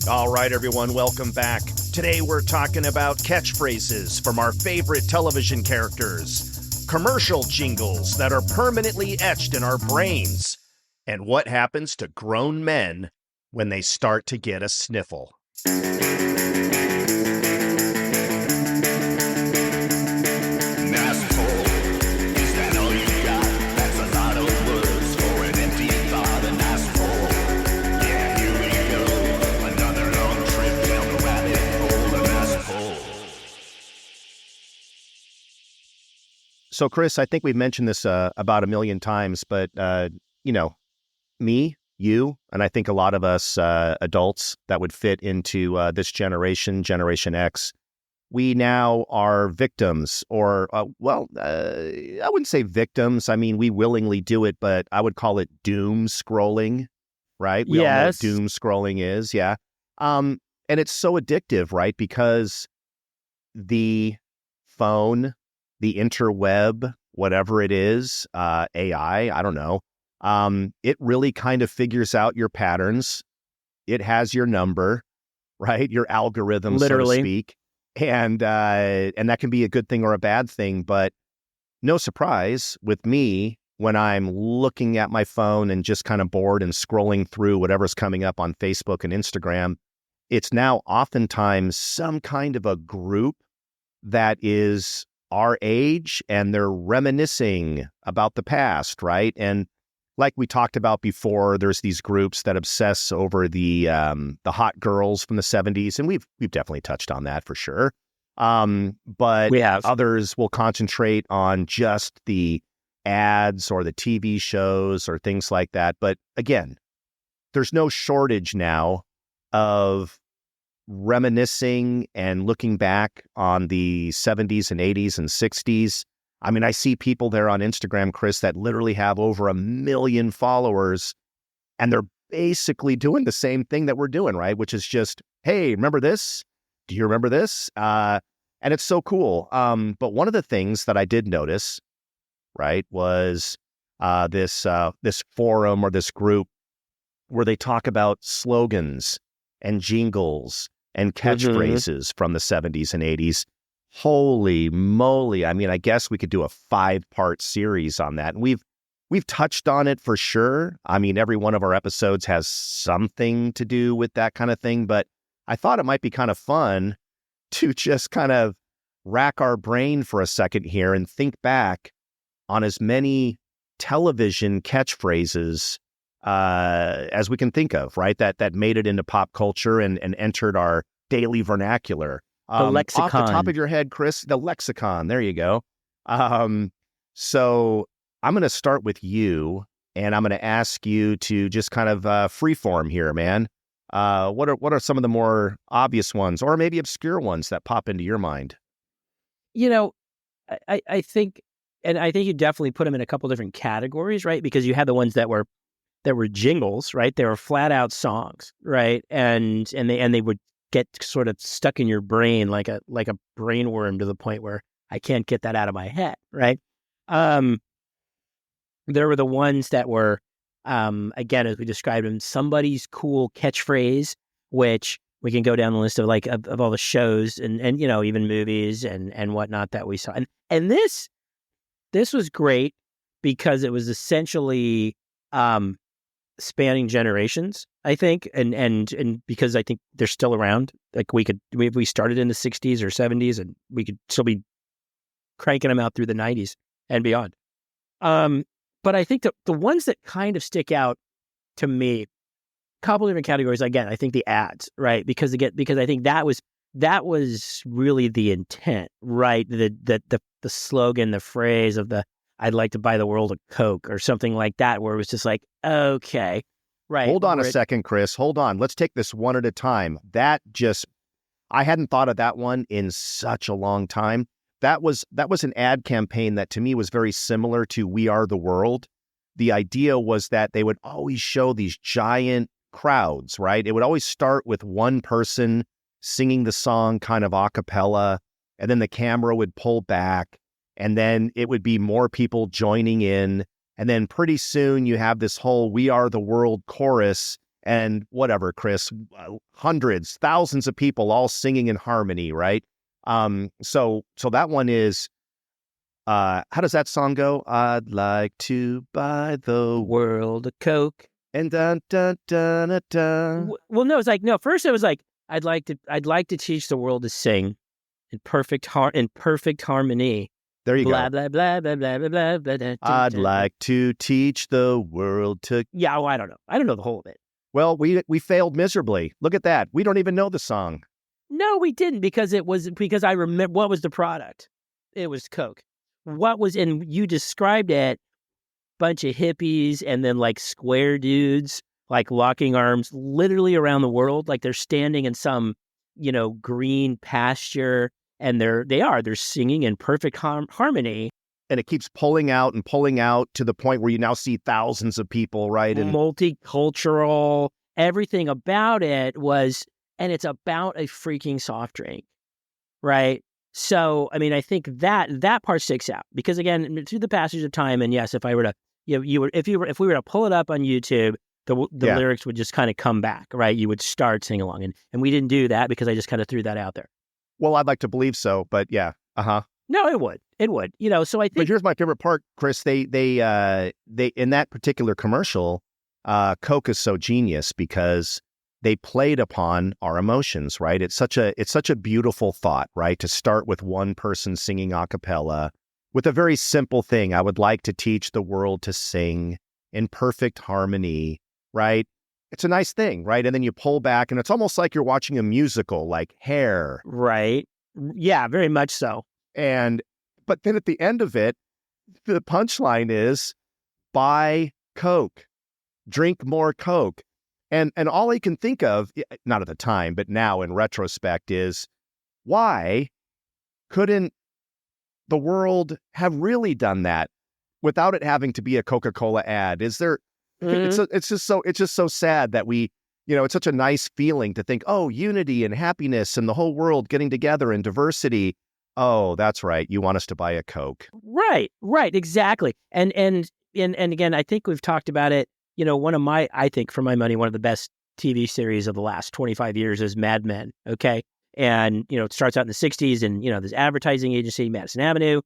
All right, everyone, welcome back. Today we're talking about catchphrases from our favorite television characters, commercial jingles that are permanently etched in our brains, and what happens to grown men when they start to get a sniffle. So, Chris, I think we've mentioned this about a million times, but, me, you, and I think a lot of us adults that would fit into this generation, Generation X, we now are victims or, I wouldn't say victims. I mean, we willingly do it, but I would call it doom scrolling, right? We all know what doom scrolling is, yeah. And it's so addictive, right? Because the phone, the interweb, whatever it is, AI, I don't know. It really kind of figures out your patterns. It has your number, right? Your algorithm, literally, so to speak. And that can be a good thing or a bad thing. But no surprise with me when I'm looking at my phone and just kind of bored and scrolling through whatever's coming up on Facebook and Instagram, it's now oftentimes some kind of a group that is our age, and they're reminiscing about the past, right? And like we talked about before, there's these groups that obsess over the hot girls from the 70s, and we've definitely touched on that for sure. But we have. Others will concentrate on just the ads or the TV shows or things like that. But again, there's no shortage now of reminiscing and looking back on the 70s and 80s and 60s. I mean, I see people there on Instagram, Chris, that literally have over 1 million followers, and they're basically doing the same thing that we're doing, right? Which is just, hey, remember this? Do you remember this? And it's so cool. But one of the things that I did notice, right, was this forum or this group where they talk about slogans and jingles and catchphrases from the 70s and 80s. Holy moly. I mean, I guess we could do a 5-part series on that. And we've touched on it for sure. I mean, every one of our episodes has something to do with that kind of thing, but I thought it might be kind of fun to just kind of rack our brain for a second here and think back on as many television catchphrases as we can think of, right? That made it into pop culture and entered our daily vernacular. The lexicon. Off the top of your head, Chris, the lexicon. There you go. So I'm going to start with you, and I'm going to ask you to just kind of freeform here, man. What are some of the more obvious ones, or maybe obscure ones that pop into your mind? You know, I think you definitely put them in a couple different categories, right? Because you had the ones that were jingles, right? They were flat out songs, right? And they would get sort of stuck in your brain like a brainworm to the point where I can't get that out of my head, right? There were the ones that were, again, as we described them, somebody's cool catchphrase, which we can go down the list of of all the shows and even movies and whatnot that we saw. And this was great because it was essentially spanning generations, I think, and because I think they're still around. Like we started in the 60s or 70s, and we could still be cranking them out through the 90s and beyond. But I think the ones that kind of stick out to me, a couple different categories. Again, I think the ads, right? Because I think that was really the intent, right? The slogan, the phrase of the "I'd like to buy the world a Coke" or something like that, where it was just like, okay, right. Hold on a second, Chris. Hold on. Let's take this one at a time. I hadn't thought of that one in such a long time. That was an ad campaign that to me was very similar to We Are the World. The idea was that they would always show these giant crowds, right? It would always start with one person singing the song kind of a cappella, and then the camera would pull back, and then it would be more people joining in. And then pretty soon you have this whole We Are the World chorus, and whatever, Chris, hundreds, thousands of people all singing in harmony, right? So that one is, how does that song go? I'd like to buy the world a Coke. And dun dun dun dun dun. Well, no, it's like, no, first it was like, I'd like to teach the world to sing in perfect harmony. There you blah, go. Blah, blah, blah, blah, blah, blah, blah, blah, I'd like to teach the world to... Yeah, well, I don't know. I don't know the whole of it. Well, we failed miserably. Look at that. We don't even know the song. No, we didn't, because I remember what was the product. It was Coke. And you described it, bunch of hippies and then like square dudes, like locking arms literally around the world. Like they're standing in some, green pasture, and they're singing in perfect harmony. And it keeps pulling out to the point where you now see thousands of people, right? And multicultural, everything about it was, and it's about a freaking soft drink, right? So, I mean, I think that part sticks out because, again, through the passage of time, and yes, if I were to, if we were to pull it up on YouTube, the lyrics would just kind of come back, right? You would start singing along, and we didn't do that because I just kind of threw that out there. Well, I'd like to believe so, but yeah, No, it would. So I think. But here's my favorite part, Chris. They in that particular commercial, Coke is so genius because they played upon our emotions, right? It's such a beautiful thought, right? To start with one person singing a cappella with a very simple thing. I would like to teach the world to sing in perfect harmony, right? It's a nice thing, right? And then you pull back and it's almost like you're watching a musical like Hair. Right. Yeah, very much so. But then at the end of it, the punchline is buy Coke, drink more Coke. And all I can think of, not at the time, but now in retrospect, is why couldn't the world have really done that without it having to be a Coca-Cola ad? Is there? Mm-hmm. It's just so sad that we, it's such a nice feeling to think, oh, unity and happiness and the whole world getting together and diversity. Oh, that's right. You want us to buy a Coke. Right, exactly. And again, I think we've talked about it. I think for my money, one of the best TV series of the last 25 years is Mad Men. Okay. And, it starts out in the 60s and, this advertising agency, Madison Avenue,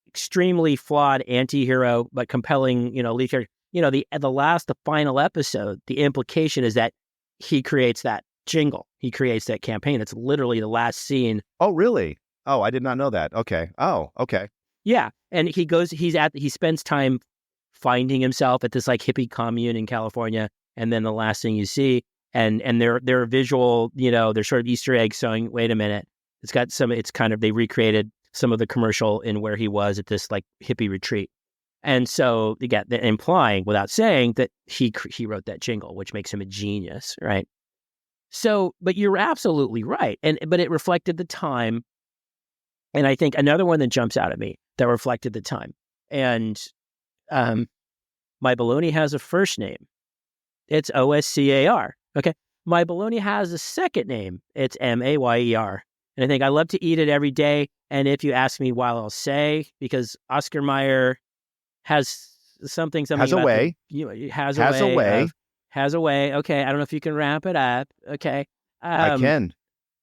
extremely flawed anti-hero, but compelling, lead character. The final episode, the implication is that he creates that jingle. He creates that campaign. That's literally the last scene. Oh, really? Oh, I did not know that. Okay. Oh, okay. Yeah. And he spends time finding himself at this like hippie commune in California. And then the last thing you see, and they're visual, they're sort of Easter eggs showing, wait a minute, they recreated some of the commercial in where he was at this like hippie retreat. And so you get the implying without saying that he wrote that jingle, which makes him a genius. Right. So, but you're absolutely right. But it reflected the time. And I think another one that jumps out at me that reflected the time. And my bologna has a first name. It's Oscar. Okay. My bologna has a second name. It's Mayer. And I think I love to eat it every day. And if you ask me why, I'll say, because Oscar Mayer has something has a way. Has a way. Okay. I don't know if you can wrap it up. Okay. I can.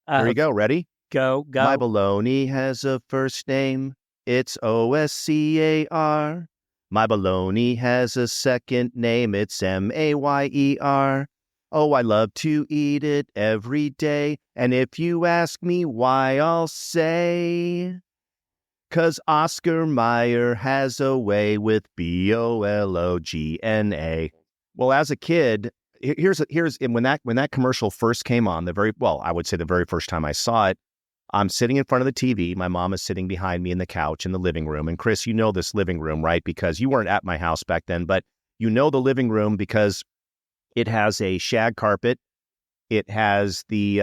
Here you go. Ready? Go. My bologna has a first name. It's Oscar. My bologna has a second name. It's Mayer. Oh, I love to eat it every day. And if you ask me why, I'll say, 'cause Oscar Mayer has a way with bologna. Well, as a kid, here's when that commercial first came on, I would say the very first time I saw it, I'm sitting in front of the TV. My mom is sitting behind me in the couch in the living room. And Chris, this living room, right? Because you weren't at my house back then, but the living room because it has a shag carpet. It has the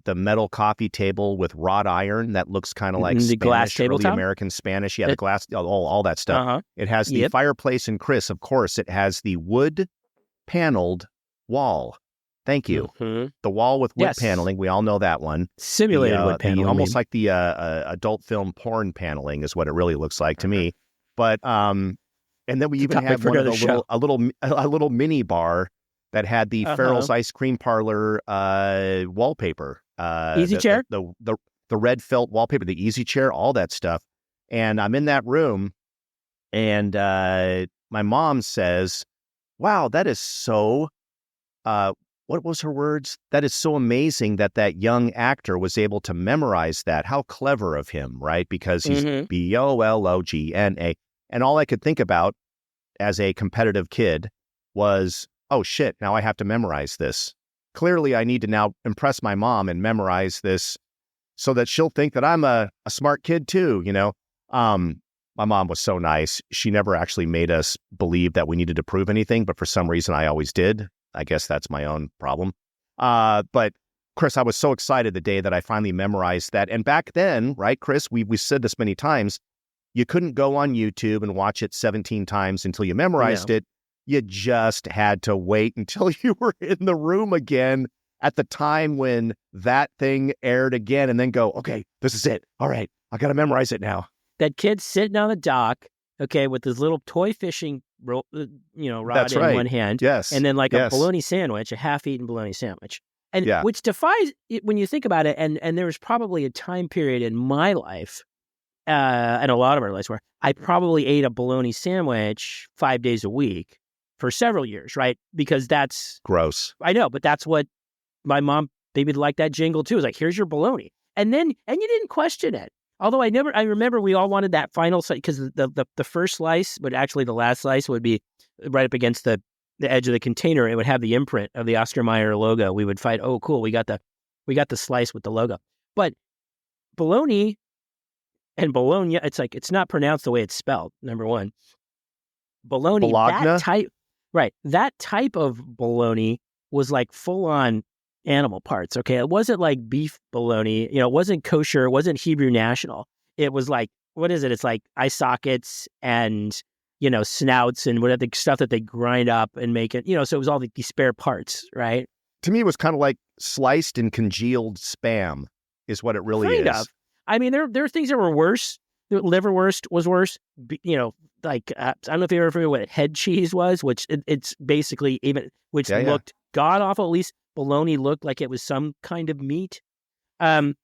metal coffee table with wrought iron that looks kind of like the Spanish, glass tabletop, early American Spanish. Yeah, the glass, all that stuff. Uh-huh. It has the fireplace, and Chris, of course, it has the wood paneled wall. Thank you. Mm-hmm. The wall with wood paneling. We all know that one. Simulated wood paneling. Almost like the adult film porn paneling is what it really looks like to me. But and then we even have a little mini bar that had the Farrell's Ice Cream Parlor wallpaper. Easy chair? The red felt wallpaper, the easy chair, all that stuff. And I'm in that room, and my mom says, wow, that is so, what was her words? That is so amazing that young actor was able to memorize that. How clever of him, right? Because he's Bologna. And all I could think about as a competitive kid was, oh shit, now I have to memorize this. Clearly, I need to now impress my mom and memorize this so that she'll think that I'm a smart kid too, you know? My mom was so nice. She never actually made us believe that we needed to prove anything, but for some reason I always did. I guess that's my own problem. But Chris, I was so excited the day that I finally memorized that. And back then, right, Chris, we said this many times, you couldn't go on YouTube and watch it 17 times until you memorized it. You just had to wait until you were in the room again at the time when that thing aired again and then go, okay, this is it. All right, I got to memorize it now. That kid sitting on the dock, okay, with his little toy fishing, rod That's in right. one hand. Yes. And then like a bologna sandwich, a half-eaten bologna sandwich. And which defies, when you think about it, and there was probably a time period in my life, and a lot of our lives where I probably ate a bologna sandwich 5 days a week for several years, right? Because that's... gross. I know, but that's what my mom, maybe like that jingle too. It's like, here's your bologna. And you didn't question it. Although I remember we all wanted that final slice because the first slice, but actually the last slice would be right up against the edge of the container. It would have the imprint of the Oscar Mayer logo. We would fight, oh, cool, we got the slice with the logo. But bologna and bologna, it's not pronounced the way it's spelled, number one. Bologna, that type of bologna was like full-on animal parts, okay? It wasn't like beef bologna, it wasn't kosher, it wasn't Hebrew National. It was like, what is it? It's like eye sockets and, snouts and whatever the stuff that they grind up and make it, so it was all these spare parts, right? To me, it was kind of like sliced and congealed Spam is what it really kind is. Of. I mean, there are things that were worse. Liverwurst was worse, I don't know if you ever remember what head cheese was, which it's basically looked god-awful. At least bologna looked like it was some kind of meat. But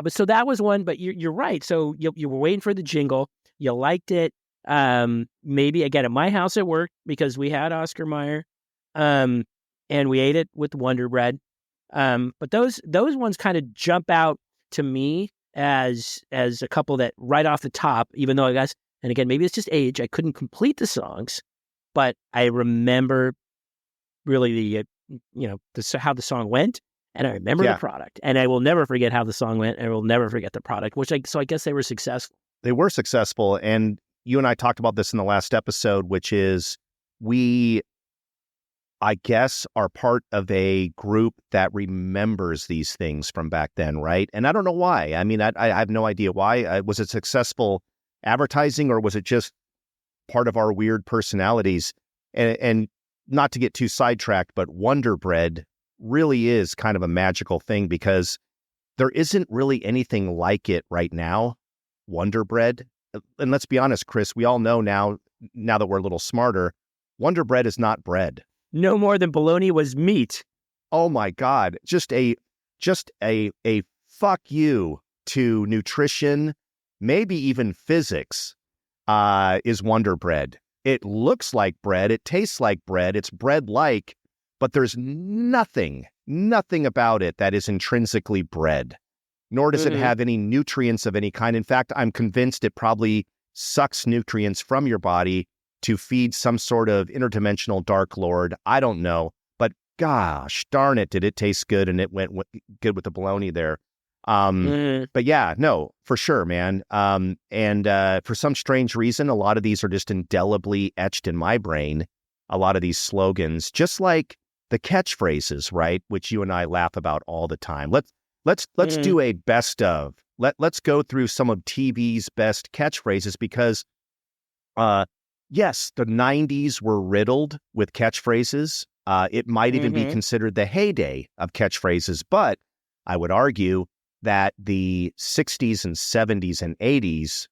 so that was one, but you're right. So you were waiting for the jingle. You liked it. Maybe, again, at my house it worked because we had Oscar Mayer, and we ate it with Wonder Bread. But those ones kind of jump out to me as a couple that right off the top, even though I guess, and again, maybe it's just age, I couldn't complete the songs, but I remember really how the song went, and I remember the product, and I will never forget how the song went, and I will never forget the product, so I guess they were successful. They were successful, and you and I talked about this in the last episode, which is we, I guess, are part of a group that remembers these things from back then, right? And I don't know why. I mean, I have no idea why. Was it successful advertising, or was it just part of our weird personalities? And not to get too sidetracked, but Wonder Bread really is kind of a magical thing because there isn't really anything like it right now, Wonder Bread. And let's be honest, Chris, we all know now that we're a little smarter, Wonder Bread is not bread. No more than bologna was meat. Oh my God. Just a fuck you to nutrition, maybe even physics, is Wonder Bread. It looks like bread. It tastes like bread. It's bread-like, but there's nothing about it that is intrinsically bread, nor does it have any nutrients of any kind. In fact, I'm convinced it probably sucks nutrients from your body to feed some sort of interdimensional dark lord. I don't know, but gosh darn it, did it taste good, and it went good with the bologna there. But yeah, no, for sure, man. And for some strange reason, a lot of these are just indelibly etched in my brain. A lot of these slogans, just like the catchphrases, right? Which you and I laugh about all the time. Let's do a best of. Let's go through some of TV's best catchphrases because, yes, the 90s were riddled with catchphrases. It might even be considered the heyday of catchphrases, but I would argue that the 60s and 70s and 80s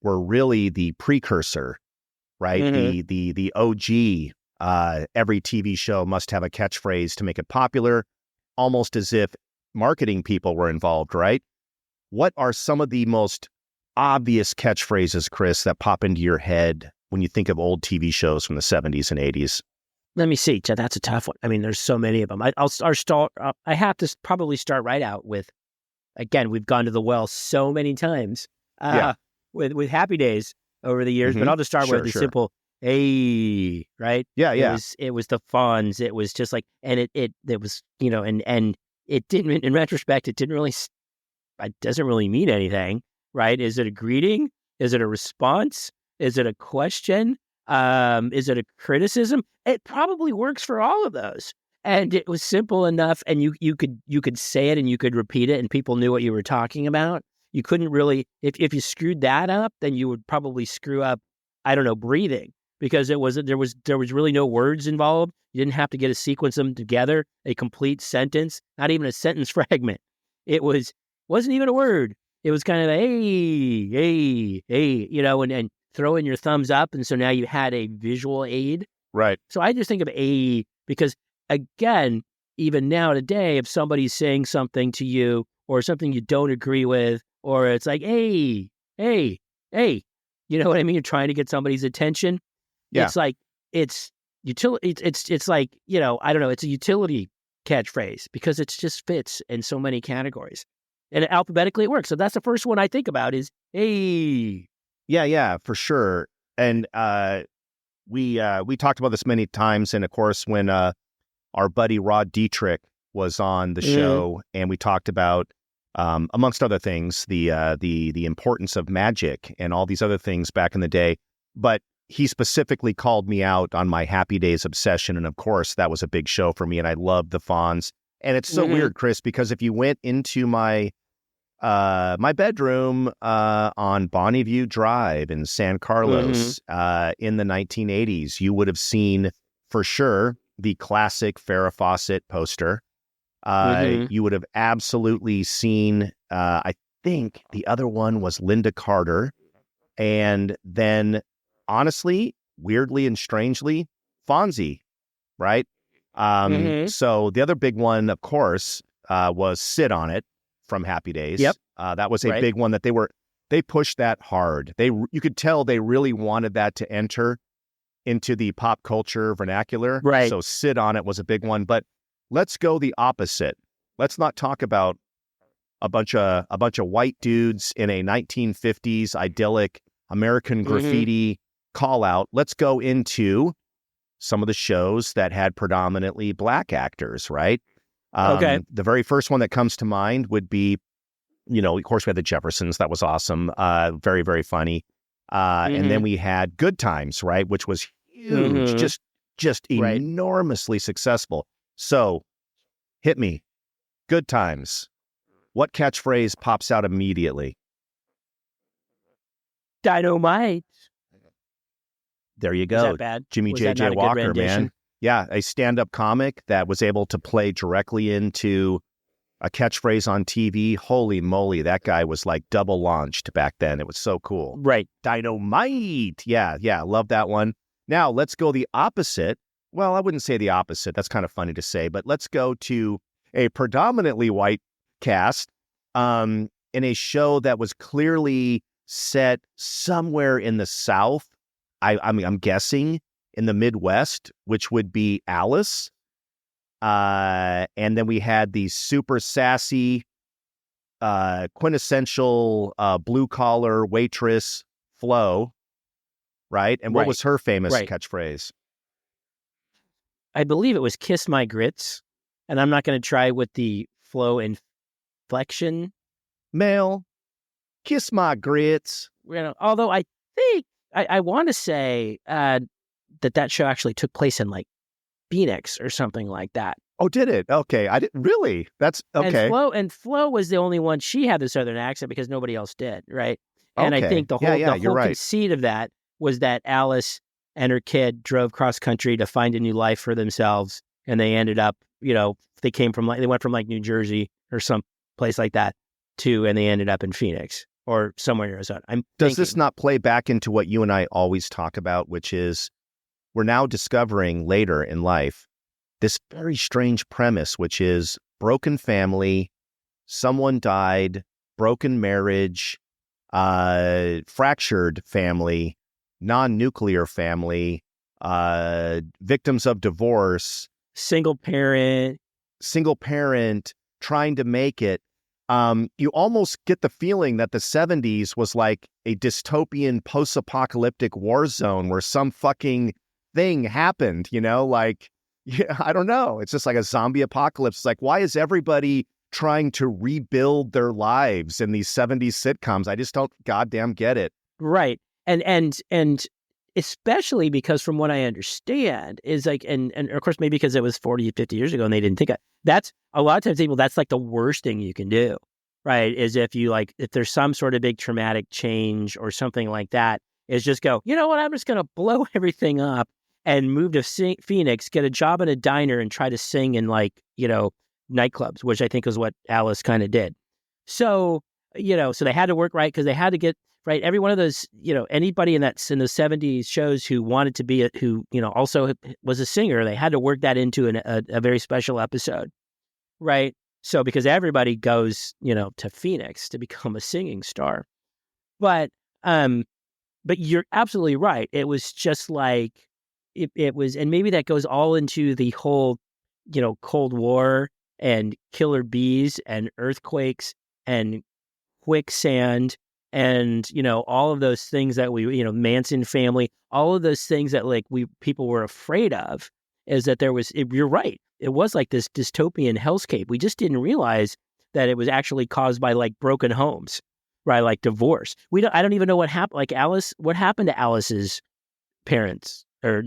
were really the precursor, right? The OG Every TV show must have a catchphrase to make it popular, almost as if marketing people were involved, right? What are some of the most obvious catchphrases, Chris, that pop into your head when you think of old TV shows from the 70s and 80s? Let me see. That's a tough one. I mean, there's so many of them. I'll start. I have to probably start right out with, again, we've gone to the well so many times with Happy Days over the years, but I'll just start with the simple, hey, right? Yeah. It was the Fonz. It was just like, and it was, and it didn't, in retrospect, it doesn't really mean anything, right? Is it a greeting? Is it a response? Is it a question? Is it a criticism? It probably works for all of those. And it was simple enough, and you could say it and you could repeat it, and people knew what you were talking about. You couldn't really, if you screwed that up, then you would probably screw up, I don't know, breathing, because there was really no words involved. You didn't have to get a sequence of them together, a complete sentence, not even a sentence fragment. It wasn't even a word. It was kind of a hey, and throw in your thumbs up. And so now you had a visual aid. Right. So I just think of because, again, even now today, if somebody's saying something to you or something you don't agree with, or it's like, hey, you know what I mean? You're trying to get somebody's attention. Yeah. It's like, it's like, I don't know, it's a utility catchphrase because it just fits in so many categories. And alphabetically it works. So that's the first one I think about is, hey. Yeah, for sure. And we talked about this many times. And of course, when our buddy Rod Dietrich was on the show, and we talked about, amongst other things, the importance of magic and all these other things back in the day. But he specifically called me out on my Happy Days obsession. And of course, that was a big show for me. And I loved the Fonz. And it's so weird, Chris, because if you went into my bedroom on Bonneview Drive in San Carlos in the 1980s, you would have seen for sure the classic Farah Fawcett poster. You would have absolutely seen, I think the other one was Lynda Carter. And then, honestly, weirdly and strangely, Fonzie, right? So the other big one, of course, was Sit on It from Happy Days. Yep. That was a big one that they pushed that hard. You could tell they really wanted that to enter into the pop culture vernacular. Right. So Sit on It was a big one, but let's go the opposite. Let's not talk about a bunch of white dudes in a 1950s idyllic American Graffiti call out. Let's go into some of the shows that had predominantly black actors, right? The very first one that comes to mind would be, of course, we had the Jeffersons. That was awesome. Very, very funny. And then we had Good Times, right? Which was huge, just enormously successful. So hit me. Good Times. What catchphrase pops out immediately? Dyno-mite. There you go. Was that bad? Jimmy Was J.J. that not a good Walker, rendition? man. Yeah, a stand-up comic that was able to play directly into a catchphrase on TV. Holy moly, that guy was like double launched back then. It was so cool. Right. Dyno-mite. Yeah, love that one. Now, let's go the opposite. Well, I wouldn't say the opposite. That's kind of funny to say, but let's go to a predominantly white cast in a show that was clearly set somewhere in the South. I'm guessing in the Midwest, which would be Alice. And then we had the super sassy, quintessential blue-collar waitress, Flo, right? And what was her famous catchphrase? I believe it was Kiss My Grits. And I'm not going to try with the Flo inflection. Mel, kiss my grits. Although I think, I want to say that show actually took place in like Phoenix or something like that. Oh, did it? Okay. I didn't really. That's okay. And Flo was the only one. She had the Southern accent because nobody else did, right? And I think the whole conceit of that was that Alice and her kid drove cross country to find a new life for themselves, and they ended up, they went from like New Jersey or some place like that and they ended up in Phoenix or somewhere in Arizona. Does this not play back into what you and I always talk about, which is we're now discovering later in life this very strange premise, which is broken family, someone died, broken marriage, fractured family, non-nuclear family, victims of divorce, single parent, trying to make it. You almost get the feeling that the 70s was like a dystopian post-apocalyptic war zone where some fucking thing happened, like, yeah, I don't know. It's just like a zombie apocalypse. It's like, why is everybody trying to rebuild their lives in these 70s sitcoms? I just don't goddamn get it. Right. And especially because from what I understand is like, and of course, maybe because it was 40, 50 years ago and they didn't think of that's a lot of times people, that's like the worst thing you can do, right? Is if there's some sort of big traumatic change or something like that, is just go, you know what, I'm just going to blow everything up and move to Phoenix, get a job in a diner and try to sing in nightclubs, which I think is what Alice kind of did. So, so they had to work right because they had to get right. Every one of those, anybody in the 70s shows who wanted to be, also was a singer, they had to work that into a very special episode. Right. So because everybody goes, to Phoenix to become a singing star. But you're absolutely right. It was just like, it was, and maybe that goes all into the whole, Cold War and killer bees and earthquakes and quicksand and, all of those things that we, Manson family, all of those things that people were afraid of, is that you're right. It was like this dystopian hellscape. We just didn't realize that it was actually caused by broken homes, right? Like divorce. I don't even know what happened. Like Alice, what happened to Alice's parents or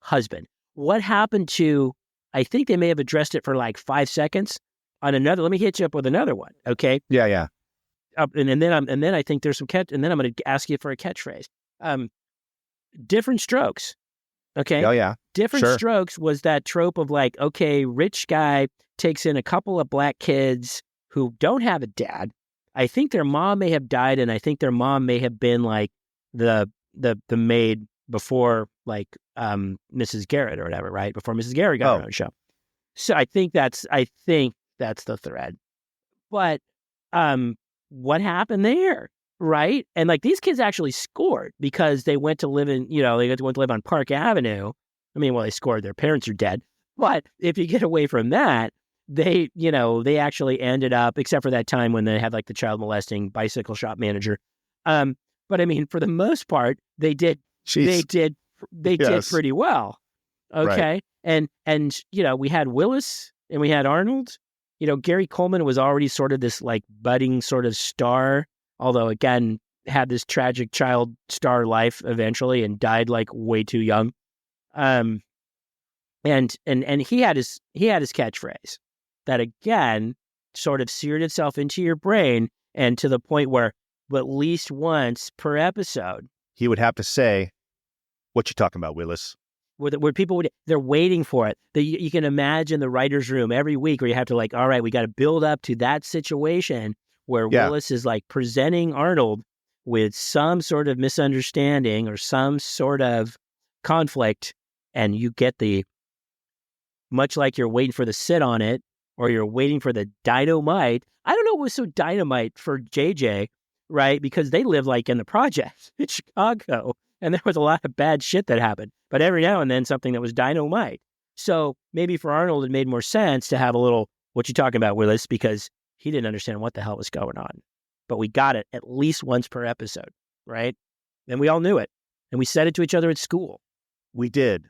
husband? What happened to, I think they may have addressed it for 5 seconds on another. Let me hit you up with another one. Okay. Yeah. And then I think there's some and then I'm going to ask you for a catchphrase. Different strokes. Okay. Oh yeah. Different strokes was that trope of rich guy takes in a couple of black kids who don't have a dad. I think their mom may have died, and I think their mom may have been the maid before Mrs. Garrett or whatever, right? Before Mrs. Garrett got her own show. So I think that's the thread. But what happened there, right? And these kids actually scored because they went to live in, they went to live on Park Avenue. I mean, well, they scored. Their parents are dead. But if you get away from that, they actually ended up, except for that time when they had the child molesting bicycle shop manager. But I mean, for the most part, they did. They did pretty well. Okay. Right. And we had Willis and we had Arnold. Gary Coleman was already sort of this budding sort of star, although again had this tragic child star life eventually and died way too young. And he had his catchphrase that again sort of seared itself into your brain, and to the point where at least once per episode he would have to say, "What you talking about, Willis?" Where people they're waiting for it. You can imagine the writer's room every week where you have to all right, we got to build up to that situation where Willis is presenting Arnold with some sort of misunderstanding or some sort of conflict, and you get much like you're waiting for the sit on it or you're waiting for the Dyno-mite. I don't know what was so dynamite for JJ, right? Because they live in the projects in Chicago, and there was a lot of bad shit that happened. But every now and then something that was Dyno-mite. So maybe for Arnold, it made more sense to have a little, "What you talking about, Willis?" because he didn't understand what the hell was going on. But we got it at least once per episode, right? And we all knew it. And we said it to each other at school. We did.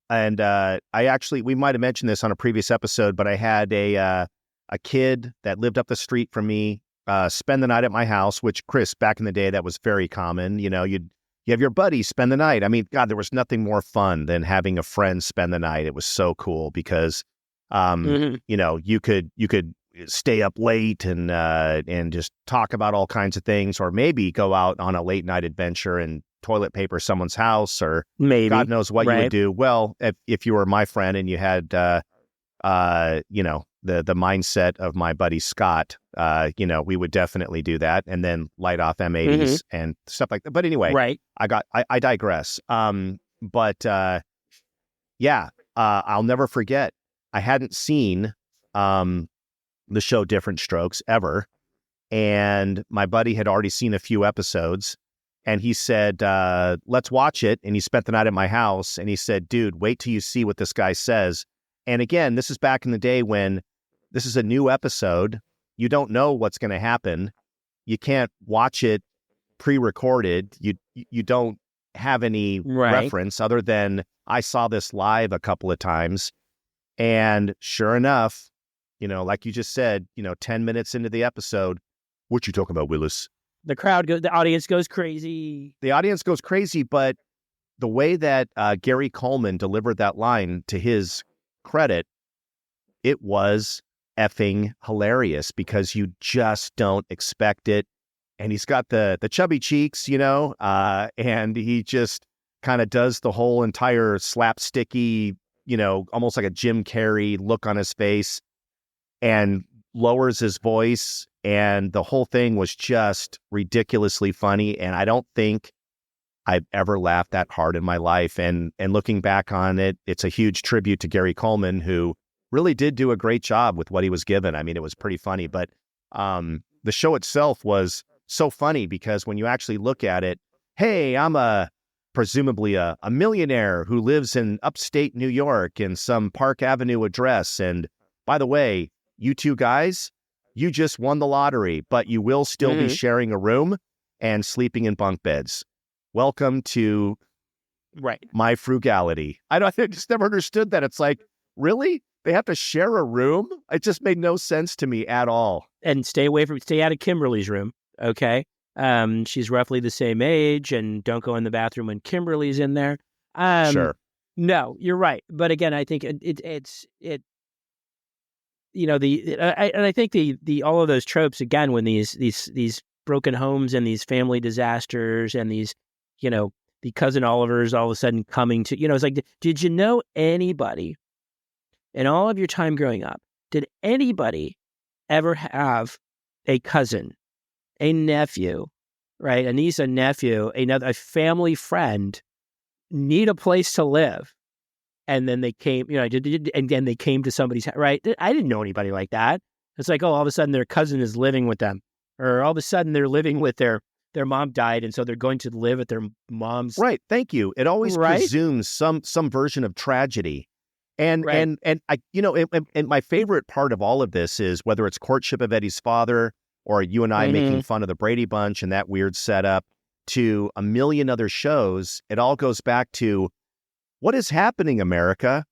And we might have mentioned this on a previous episode, but I had a kid that lived up the street from me spend the night at my house, which, Chris, back in the day, that was very common. You have your buddy spend the night. I mean, God, there was nothing more fun than having a friend spend the night. It was so cool because, you could stay up late and just talk about all kinds of things, or maybe go out on a late night adventure and toilet paper someone's house, or maybe God knows what you would do. Well, if you were my friend and you had, the mindset of my buddy Scott, we would definitely do that, and then light off M80s and stuff like that. But anyway, I digress. But I'll never forget. I hadn't seen the show Different Strokes ever. And my buddy had already seen a few episodes. And he said, let's watch it. And he spent the night at my house. And he said, dude, wait till you see what this guy says. And again, this is back in the day when this is a new episode. You don't know what's going to happen. You can't watch it pre-recorded. You don't have any reference other than I saw this live a couple of times. And sure enough, like you just said, 10 minutes into the episode, what you talking about, Willis? The audience goes crazy. The audience goes crazy, but the way that Gary Coleman delivered that line, to his credit, it was effing hilarious because you just don't expect it. And he's got the chubby cheeks, and he just kind of does the whole entire slapsticky, almost like a Jim Carrey look on his face, and lowers his voice. And the whole thing was just ridiculously funny. And I don't think I've ever laughed that hard in my life. And looking back on it, it's a huge tribute to Gary Coleman, who really did do a great job with what he was given. I mean, it was pretty funny, but the show itself was so funny because when you actually look at it, hey, I'm presumably a millionaire who lives in upstate New York in some Park Avenue address. And by the way, you two guys, you just won the lottery, but you will still be sharing a room and sleeping in bunk beds. Welcome to my frugality. I just never understood that. It's like, really? They have to share a room? It just made no sense to me at all. And stay out of Kimberly's room, okay? She's roughly the same age, and don't go in the bathroom when Kimberly's in there. Sure. No, you're right. But again, I think I think the all of those tropes, again, when these broken homes and these family disasters and these, the cousin Olivers all of a sudden coming to, it's like, did you know anybody in all of your time growing up, did anybody ever have a cousin, a nephew, right? A niece, a nephew, a family friend need a place to live? And then they came, and then they came to somebody's house, right? I didn't know anybody like that. It's like, all of a sudden their cousin is living with them, or all of a sudden they're living with their mom died, and so they're going to live at their mom's. Right. Thank you. It always presumes some version of tragedy. And I, and my favorite part of all of this is whether it's Courtship of Eddie's Father or you and I making fun of the Brady Bunch and that weird setup to a million other shows, it all goes back to, what is happening, America?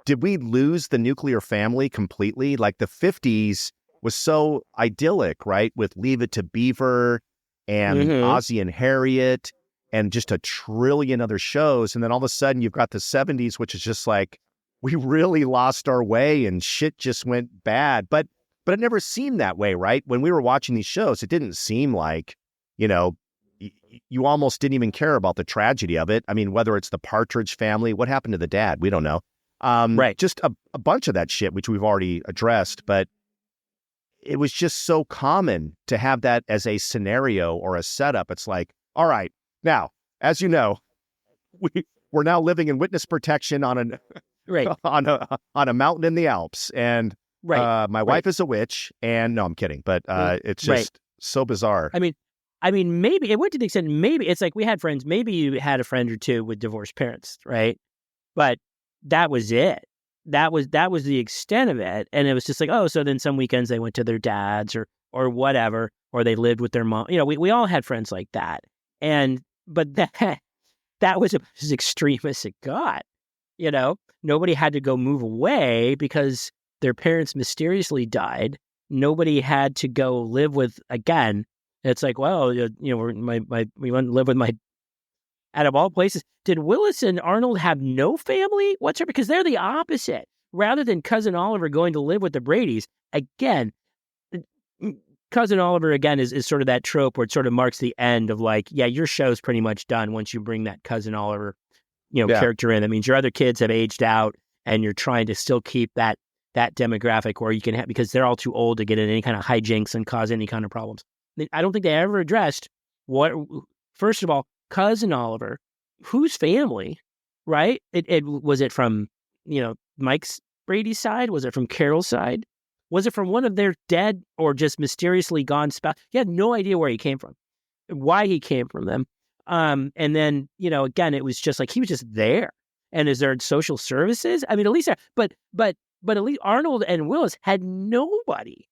Did we lose the nuclear family completely? Like the 50s was so idyllic, right? With Leave It to Beaver and Ozzie and Harriet and just a trillion other shows. And then all of a sudden you've got the 70s, which is just like, we really lost our way and shit just went bad. But it never seemed that way, right? When we were watching these shows, it didn't seem like, you almost didn't even care about the tragedy of it. I mean, whether it's the Partridge Family, what happened to the dad? We don't know. Just a bunch of that shit, which we've already addressed. But it was just so common to have that as a scenario or a setup. It's like, all right, now, as you know, we're now living in witness protection on on a mountain in the Alps, and my wife is a witch. And no, I'm kidding, but it's just so bizarre. I mean, maybe it went to the extent, maybe it's like we had friends, maybe you had a friend or two with divorced parents, right? But that was it. That was the extent of it. And it was just like, oh, so then some weekends they went to their dads or whatever, or they lived with their mom. We all had friends like that. But that was as extreme as it got. Nobody had to go move away because their parents mysteriously died. Nobody had to go live with, again, it's like, well, we went to live with my, out of all places. Did Willis and Arnold have no family whatsoever? Because they're the opposite. Rather than Cousin Oliver going to live with the Bradys, again, Cousin Oliver, again, is sort of that trope where it sort of marks the end of like, yeah, your show's pretty much done once you bring that Cousin Oliver, character in. That means your other kids have aged out and you're trying to still keep that demographic where you can have, because they're all too old to get in any kind of hijinks and cause any kind of problems. I don't think they ever addressed first of all, Cousin Oliver, whose family right? It was it from, Mike's Brady's side? Was it from Carol's side? Was it from one of their dead or just mysteriously gone spouse? He had no idea where he came from, why he came from them. And then, again, it was just like he was just there. And is there social services? I mean, at least, but at least Arnold and Willis had nobody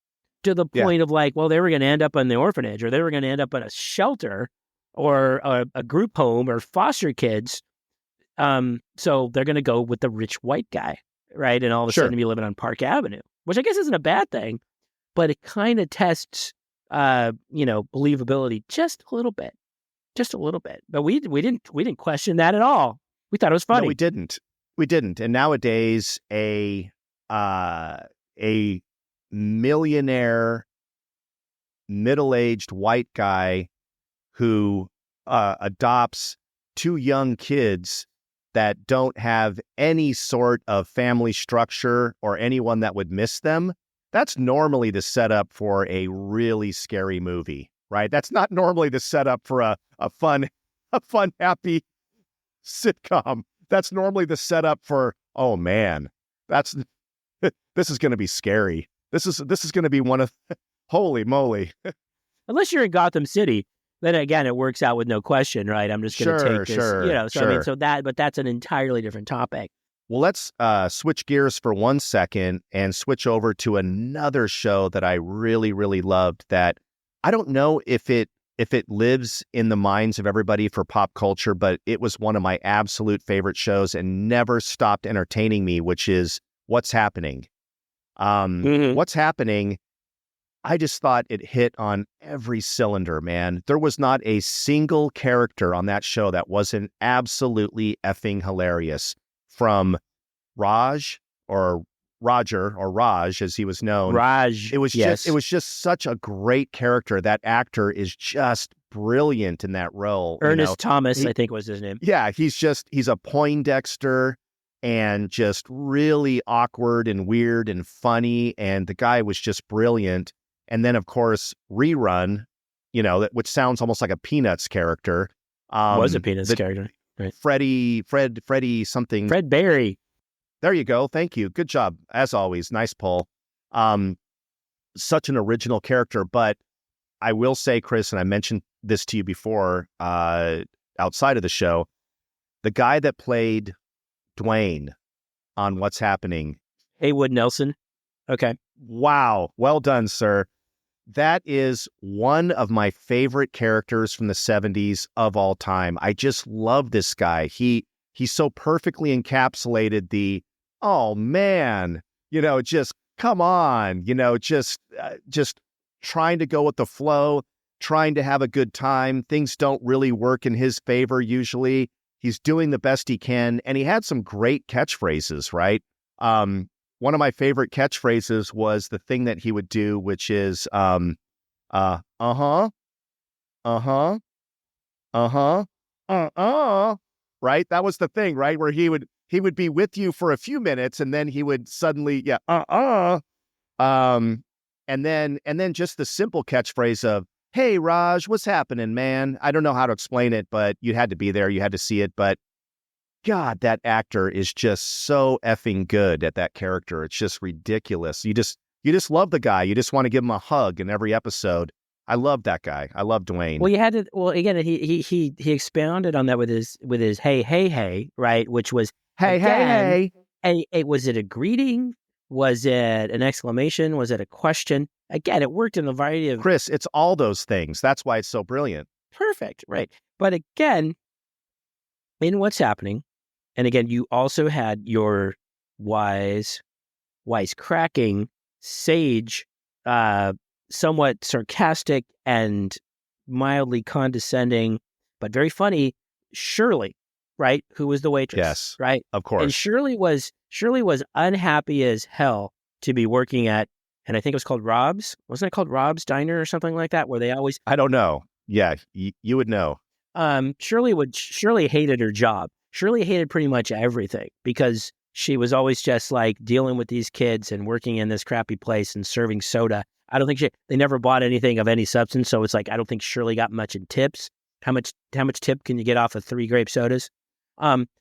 to the point of like, well, they were going to end up in the orphanage, or they were going to end up in a shelter, or a group home, or foster kids. So they're going to go with the rich white guy, right? And all of a sudden be living on Park Avenue, which I guess isn't a bad thing, but it kind of tests, believability just a little bit. But we didn't question that at all. We thought it was funny. No, we didn't. And nowadays, a millionaire, middle-aged white guy who adopts 2 young kids that don't have any sort of family structure or anyone that would miss them, that's normally the setup for a really scary movie, right? That's not normally the setup for a fun, happy sitcom. That's normally the setup for, oh man, this is going to be scary. This is going to be one of, holy moly. Unless you're in Gotham City, then again, it works out with no question, right? I'm just going to take this, I mean, but that's an entirely different topic. Well, let's switch gears for 1 second and switch over to another show that I really, really loved, that I don't know if it lives in the minds of everybody for pop culture, but it was one of my absolute favorite shows and never stopped entertaining me, which is What's Happening. What's Happening, I just thought it hit on every cylinder, man. There was not a single character on that show that wasn't absolutely effing hilarious. From Raj, or Roger, or Raj as he was known. Raj. It was just such a great character. That actor is just brilliant in that role. Ernest Thomas, I think was his name. Yeah, he's a Poindexter, and just really awkward and weird and funny. And the guy was just brilliant. And then, of course, Rerun, which sounds almost like a Peanuts character. Was a Peanuts character. Right. Freddie something. Fred Barry. There you go. Thank you. Good job. As always. Nice pull. Such an original character. But I will say, Chris, and I mentioned this to you before, outside of the show, the guy that played Dwayne on What's Happening. Haywood Nelson. Okay. Wow. Well done, sir. That is one of my favorite characters from the 70s of all time. I just love this guy. He so perfectly encapsulated the, oh man, just come on, just trying to go with the flow, trying to have a good time. Things don't really work in his favor usually. He's doing the best he can, and he had some great catchphrases, right? One of my favorite catchphrases was the thing that he would do, which is, right? That was the thing, right? Where he would be with you for a few minutes, and then he would suddenly, and then just the simple catchphrase of, hey, Raj, what's happening, man? I don't know how to explain it, but you had to be there. You had to see it. But God, that actor is just so effing good at that character. It's just ridiculous. You just love the guy. You just want to give him a hug in every episode. I love that guy. I love Dwayne. Well, you had to. Well, again, he expounded on that with his hey, right? Which was hey. Was it a greeting? Was it an exclamation? Was it a question? Again, it worked in a variety of... Chris, it's all those things. That's why it's so brilliant. Perfect, right. But again, in What's Happening, and again, you also had your wisecracking, sage, somewhat sarcastic and mildly condescending, but very funny, Shirley, right? Who was the waitress? Yes, right. Of course. And Shirley was unhappy as hell to be working at, and I think it was called Rob's. Wasn't it called Rob's Diner or something like that? Where they always... I don't know. Yeah, you would know. Shirley hated her job. Shirley hated pretty much everything because she was always just like dealing with these kids and working in this crappy place and serving soda. I don't think they never bought anything of any substance. So it's like, I don't think Shirley got much in tips. How much tip can you get off of 3 grape sodas?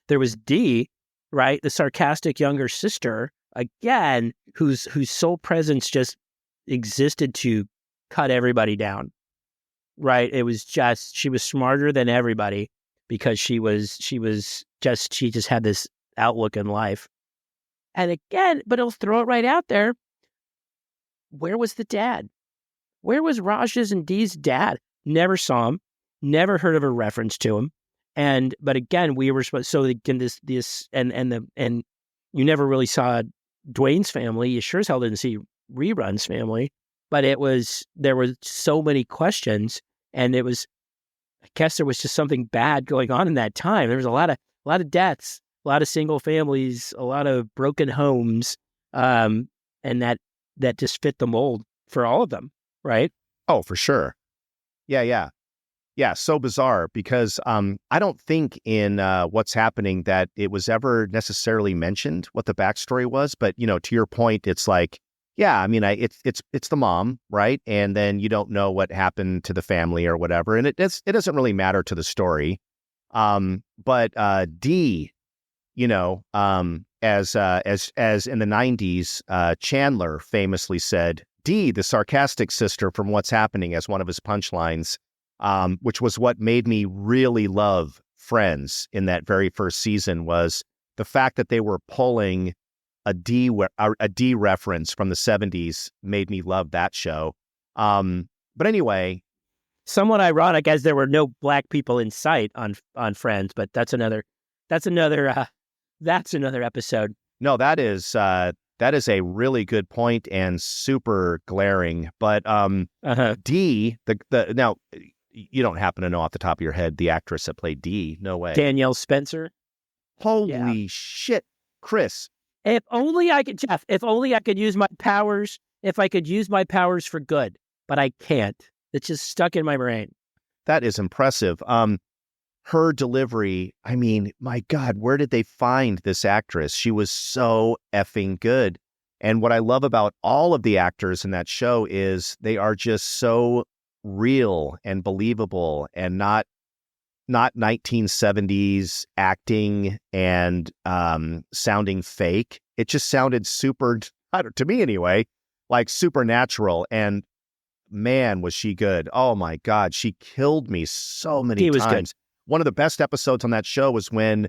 There was Dee, right, the sarcastic younger sister, again, whose sole presence just existed to cut everybody down. Right, it was just she was smarter than everybody because she just had this outlook in life. And again, but he'll throw it right out there. Where was the dad? Where was Raj's and Dee's dad? Never saw him. Never heard of a reference to him. But again, we were supposed. So again, this and you never really saw Dwayne's family. You sure as hell didn't see Rerun's family. But there were so many questions, and I guess there was just something bad going on in that time. There was a lot of deaths, a lot of single families, a lot of broken homes, and that just fit the mold for all of them, right? Oh, for sure. Yeah. So bizarre because I don't think in What's Happening that it was ever necessarily mentioned what the backstory was. But to your point, it's like, yeah, I mean, it's the mom, right? And then you don't know what happened to the family or whatever, and it doesn't really matter to the story. But Dee, as in the 90s, Chandler famously said, Dee, the sarcastic sister from What's Happening, as one of his punchlines, which was what made me really love Friends in that very first season, was the fact that they were pulling a D reference from the 70s made me love that show. But anyway, somewhat ironic as there were no black people in sight on Friends, but that's another episode. No, that is a really good point and super glaring. But Dee, now you don't happen to know off the top of your head the actress that played Dee? No way. Danielle Spencer. Holy shit, Chris. If only I could use my powers, if I could use my powers for good, but I can't. It's just stuck in my brain. That is impressive. Her delivery, I mean, my God, where did they find this actress? She was so effing good. And what I love about all of the actors in that show is they are just so real and believable and not 1970s acting and sounding fake. It just sounded super, to me anyway, like supernatural. And man, was she good. Oh my God, she killed me so many times. Good. One of the best episodes on that show was when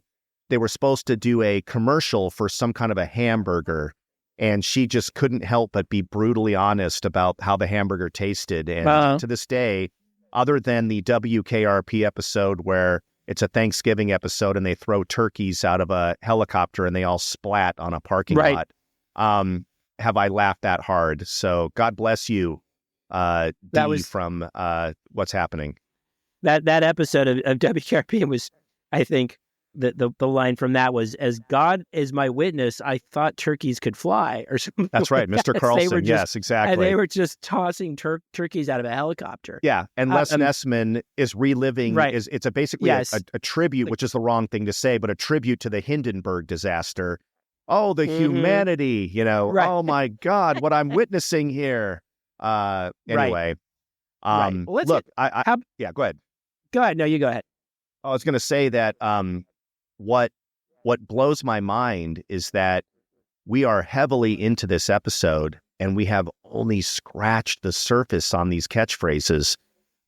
they were supposed to do a commercial for some kind of a hamburger, and she just couldn't help but be brutally honest about how the hamburger tasted. And to this day, other than the WKRP episode where it's a Thanksgiving episode and they throw turkeys out of a helicopter and they all splat on a parking lot, have I laughed that hard. So God bless you, Dee from What's Happening. That episode of WKRP was, I think, the line from that was, "As God is my witness, I thought turkeys could fly," or something. That's right, Mr. Carlson. Yes, exactly. And they were just tossing turkeys out of a helicopter. Yeah, and Les Nessman is reliving. Right. It's basically a tribute, which is the wrong thing to say, but a tribute to the Hindenburg disaster. Oh, the humanity! Right. Oh my God, what I'm witnessing here. Anyway, well, look, yeah, go ahead. Go ahead. No, you go ahead. I was going to say that what blows my mind is that we are heavily into this episode and we have only scratched the surface on these catchphrases.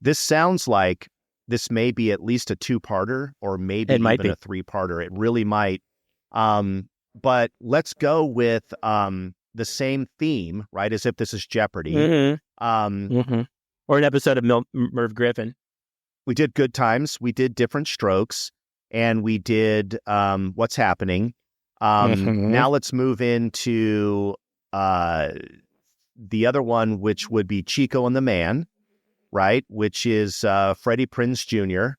This sounds like this may be at least a two-parter or maybe even a three-parter. It really might. But let's go with the same theme, right? As if this is Jeopardy. Or an episode of Merv Griffin. We did Good Times. We did Different Strokes. And we did What's Happening. Now let's move into the other one, which would be Chico and the Man, right? Which is Freddie Prinze Jr.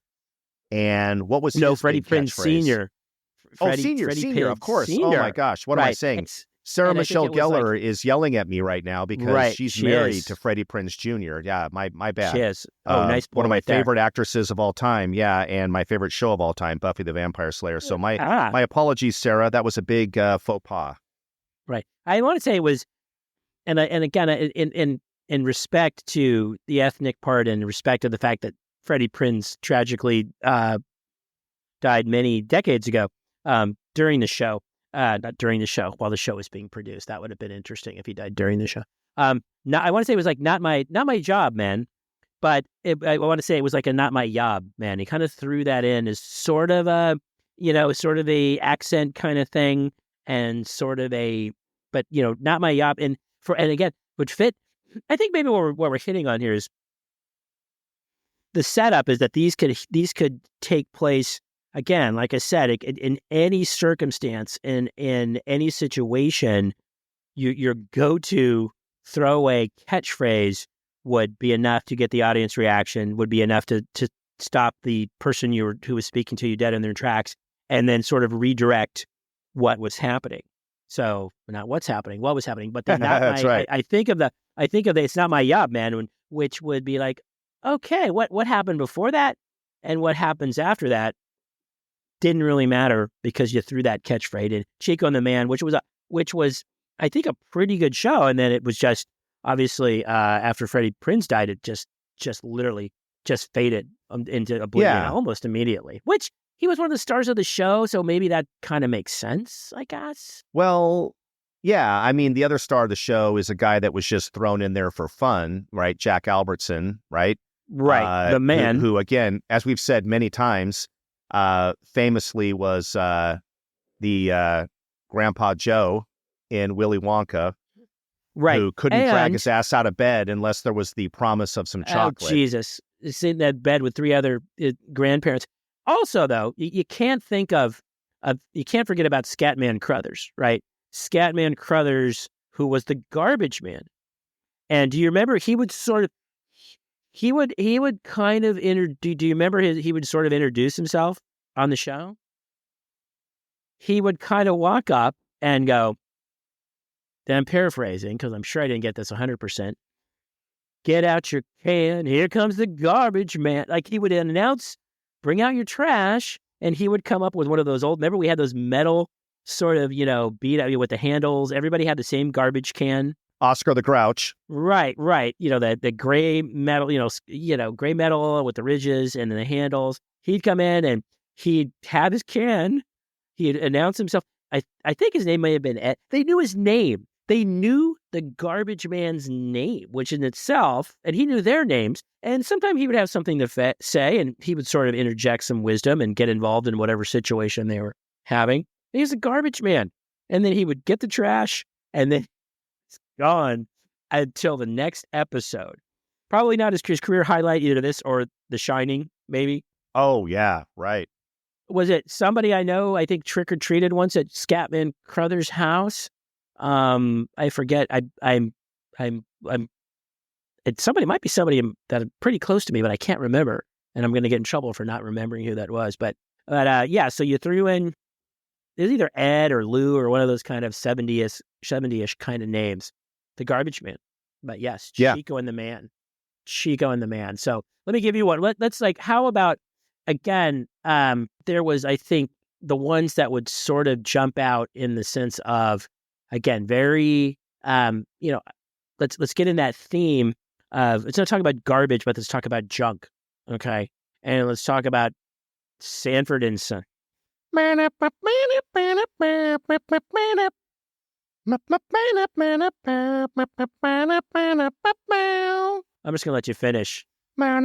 And what was his Freddie Prinze Sr. Senior, of course. Senior. Oh my gosh, what am I saying? Sarah Michelle Gellar is yelling at me right now because she's married to Freddie Prinze Jr. Yeah, my bad. She is. Oh, nice. One of my favorite actresses of all time. Yeah, and my favorite show of all time, Buffy the Vampire Slayer. So my apologies, Sarah. That was a big faux pas. Right. I want to say it was, and again, in respect to the ethnic part and respect to the fact that Freddie Prinze tragically died many decades ago during the show. Not during the show, while the show was being produced. That would have been interesting if he died during the show. No, I want to say it was like not my job, man. But I want to say it was like a not my job, man. He kind of threw that in as sort of a, sort of a accent kind of thing, and sort of a, but not my job. And again, would fit. I think maybe what we're hitting on here is the setup is that these could take place. Again, like I said, in any circumstance, in any situation, your go-to throwaway catchphrase would be enough to get the audience reaction, would be enough to stop the person who was speaking to you dead in their tracks, and then sort of redirect what was happening. So not what's happening, what was happening, but That's right. I think of the it's not my job, man, which would be like, okay, what happened before that and what happens after that didn't really matter because you threw that catchphrase in. Chico and the Man, which was I think a pretty good show, and then it was just obviously after Freddie Prinze died, it just literally just faded into oblivion almost immediately. Which he was one of the stars of the show, so maybe that kind of makes sense, I guess. Well, yeah. I mean, the other star of the show is a guy that was just thrown in there for fun, right? Jack Albertson, right? Right, the man who again, as we've said many times, famously was the Grandpa Joe in Willy Wonka, right? Who couldn't drag his ass out of bed unless there was the promise of some chocolate. Oh, Jesus. Sitting in that bed with three other grandparents. Also, though, you can't think you can't forget about Scatman Crothers, right? Scatman Crothers, who was the garbage man. And do you remember he would kind of do you remember he would sort of introduce himself on the show? He would kind of walk up and go, then I'm paraphrasing because I'm sure I didn't get this 100%. Get out your can. Here comes the garbage man. Like he would announce, bring out your trash. And he would come up with one of those remember we had those metal sort of, beat out with the handles. Everybody had the same garbage can. Oscar the Grouch. Right. The gray metal, gray metal with the ridges and the handles. He'd come in and he'd have his can. He'd announce himself. I think his name may have been Ed. They knew his name. They knew the garbage man's name, which in itself, and he knew their names. And sometimes he would have something to say, and he would sort of interject some wisdom and get involved in whatever situation they were having. And he was a garbage man. And then he would get the trash, and then it's gone until the next episode. Probably not his career highlight, either this or The Shining, maybe. Oh, yeah, right. Was it somebody I know, I think trick-or-treated once at Scatman Crothers' house? I forget. It might be somebody that is pretty close to me, but I can't remember. And I'm going to get in trouble for not remembering who that was. But yeah, so you threw in, it's either Ed or Lou or one of those kind of 70-ish kind of names. The garbage man. But yes, Chico and the Man. So let me give you one. Let's how about, again, there was, I think, the ones that would sort of jump out in the sense of, again, very, let's get in that theme of, let's not talk about garbage, but let's talk about junk, okay? And let's talk about Sanford and Son. I'm just going to let you finish. Let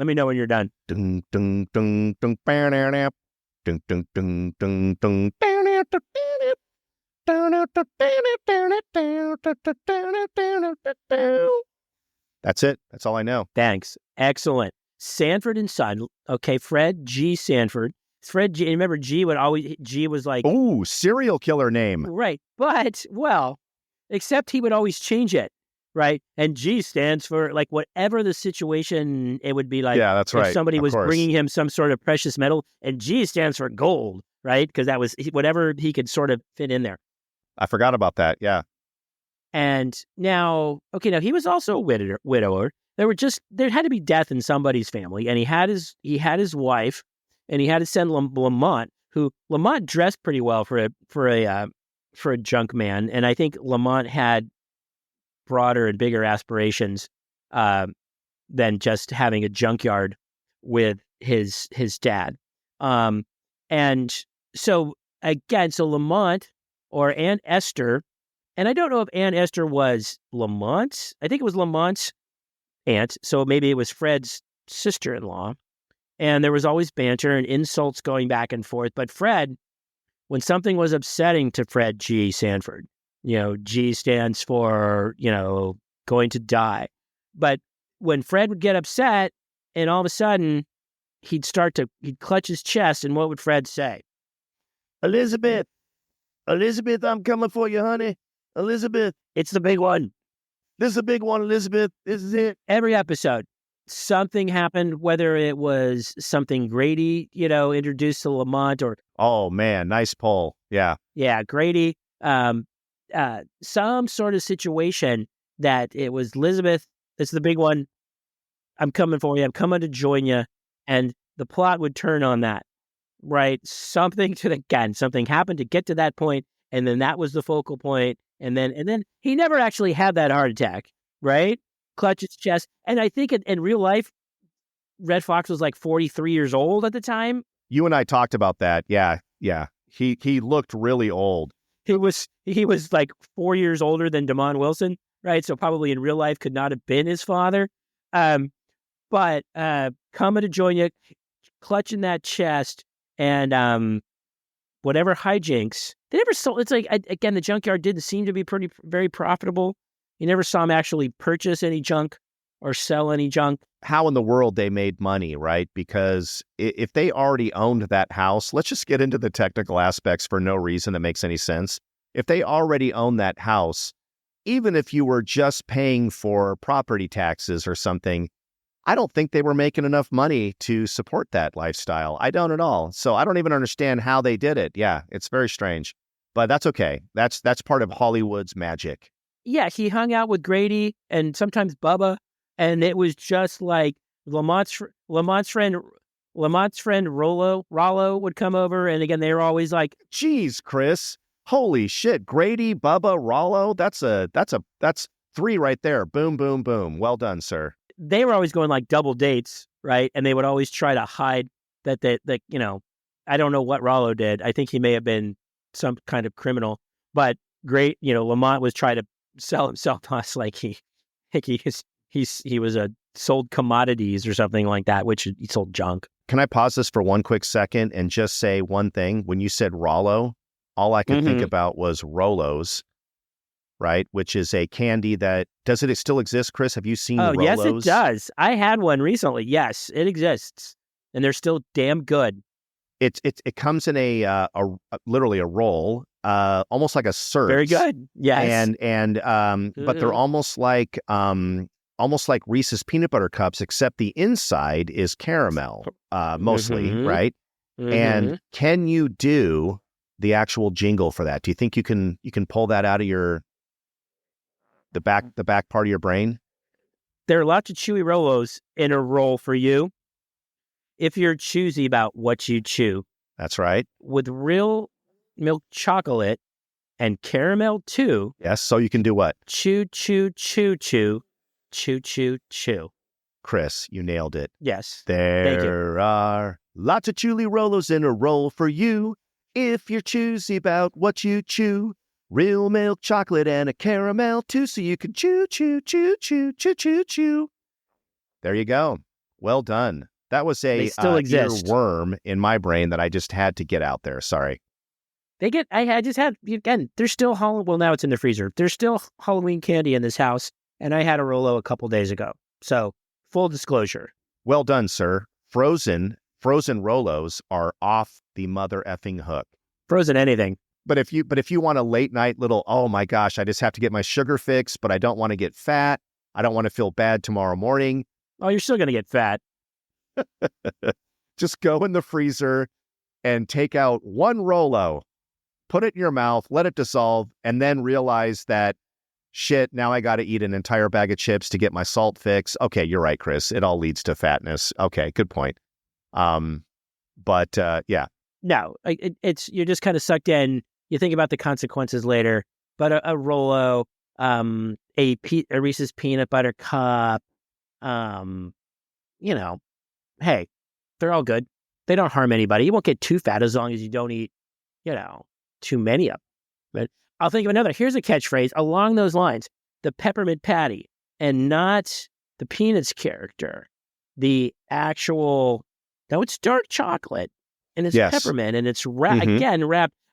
me know when you're done. Dun, dun, dun, dun, dun, dun, dun, dun, dun, dun. That's it. That's all I know. Thanks. Excellent. Sanford and Son. Okay, Fred G. Sanford. Fred G. Remember, G was like, ooh, serial killer name. Right. But, well, except he would always change it. Right. And G stands for like whatever the situation, it would be like. Yeah, that's right. If somebody was bringing him some sort of precious metal, and G stands for gold. Right. Because that was whatever he could sort of fit in there. I forgot about that. Yeah. And now he was also a widower. There had to be death in somebody's family. And he had his wife, and he had his son Lamont, who Lamont dressed pretty well for a junk man. And I think Lamont had broader and bigger aspirations than just having a junkyard with his dad. And so again, so Lamont or Aunt Esther, and I don't know if Aunt Esther was Lamont's. I think it was Lamont's aunt, so maybe it was Fred's sister-in-law. And there was always banter and insults going back and forth. But Fred, when something was upsetting to Fred G. Sanford, G stands for, going to die. But when Fred would get upset and all of a sudden he'd clutch his chest, and what would Fred say? Elizabeth, I'm coming for you, honey. Elizabeth. It's the big one. This is a big one, Elizabeth. This is it. Every episode, something happened, whether it was something Grady, introduced to Lamont or... Oh, man, nice poll. Yeah. Yeah, Grady. Some sort of situation that it was Elizabeth, it's the big one. I'm coming for you. I'm coming to join you. And the plot would turn on that, right? Something happened to get to that point, and then that was the focal point. And then he never actually had that heart attack, right? Clutch his chest. And I think in real life, Red Fox was like 43 years old at the time. You and I talked about that. Yeah. He looked really old. He was like 4 years older than Damon Wilson, right? So probably in real life could not have been his father. But coming to join you, clutching that chest, and whatever hijinks, they never sold. It's like, again, the junkyard didn't seem to be very profitable. You never saw him actually purchase any junk or sell any junk. How in the world they made money, right? Because if they already owned that house, let's just get into the technical aspects for no reason that makes any sense. If they already own that house, even if you were just paying for property taxes or something, I don't think they were making enough money to support that lifestyle. I don't at all. So I don't even understand how they did it. Yeah, it's very strange, but that's okay. That's part of Hollywood's magic. Yeah, he hung out with Grady and sometimes Bubba, and it was just like Lamont's friend Rollo would come over, and again they were always like, "Geez, Chris, holy shit, Grady, Bubba, Rollo, that's three right there. Boom, boom, boom. Well done, sir." They were always going like double dates, right? And they would always try to hide that I don't know what Rollo did. I think he may have been some kind of criminal, but Lamont was trying to sell himself to us like he was a sold commodities or something like that, which he sold junk. Can I pause this for one quick second and just say one thing? When you said Rollo, all I could think about was Rolos, right? Which is a candy that, does it still exist, Chris? Have you seen Rolos? Yes, it does. I had one recently. Yes, it exists. And they're still damn good. It comes in a literally a roll, almost like a Surf. Very good. Yes. But they're almost like Reese's peanut butter cups, except the inside is caramel, mostly, right? And can you do the actual jingle for that? Do you think you can pull that out of the back part of your brain? There are lots of chewy Rolos in a roll for you if you're choosy about what you chew. That's right. With real milk chocolate and caramel too. Yes, so you can do what? Chew, chew, chew, chew, chew, chew, chew. Chris, you nailed it. Yes. There are lots of chewy Rolos in a roll for you if you're choosy about what you chew. Real milk chocolate and a caramel too, so you can chew, chew, chew, chew, chew, chew, chew. There you go. Well done. That was a earworm in my brain that I just had to get out there. Sorry. I just had, again, there's still well, now it's in the freezer. There's still Halloween candy in this house, and I had a Rolo a couple days ago. So, full disclosure. Well done, sir. Frozen Rolos are off the mother effing hook. Frozen anything. But if you want a late night little, oh my gosh, I just have to get my sugar fix, but I don't want to get fat. I don't want to feel bad tomorrow morning. Oh, you're still going to get fat. Just go in the freezer and take out one Rolo, put it in your mouth, let it dissolve, and then realize that, shit, now I got to eat an entire bag of chips to get my salt fix. Okay, you're right, Chris. It all leads to fatness. Okay, good point. Yeah. No, it's you're just kind of sucked in. You think about the consequences later, but a Rolo, a Reese's peanut butter cup, um, you know, hey, they're all good. They don't harm anybody. You won't get too fat as long as you don't eat, too many of them. But I'll think of another. Here's a catchphrase along those lines: the peppermint patty, and not the Peanuts character. The actual, no, it's dark chocolate, and it's peppermint, and it's wrapped.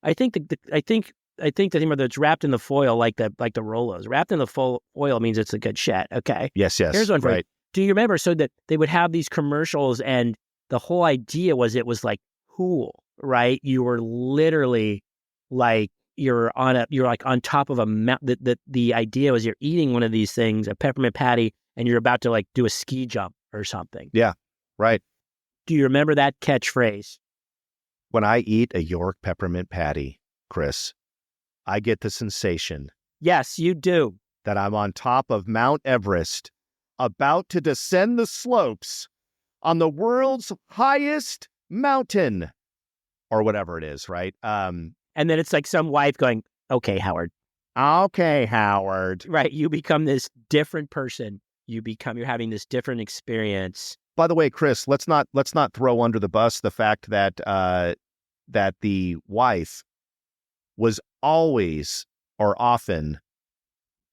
I think I think the thing about it's wrapped in the foil, like the Rolos. Wrapped in the foil means it's a good shit. Okay. Yes. Here's one for you. Right. Do you remember? So that they would have these commercials, and the whole idea was it was like cool, right? You were literally like you're like on top of a mountain. The idea was you're eating one of these things, a peppermint patty, and you're about to like do a ski jump or something. Yeah. Right. Do you remember that catchphrase? When I eat a York peppermint patty, Chris, I get the sensation. Yes, you do. That I'm on top of Mount Everest, about to descend the slopes on the world's highest mountain, or whatever it is, right? And then it's like some wife going, "Okay, Howard." Okay, Howard. Right. You become this different person. You're having this different experience. By the way, Chris, let's not throw under the bus the fact that that the wife was always or often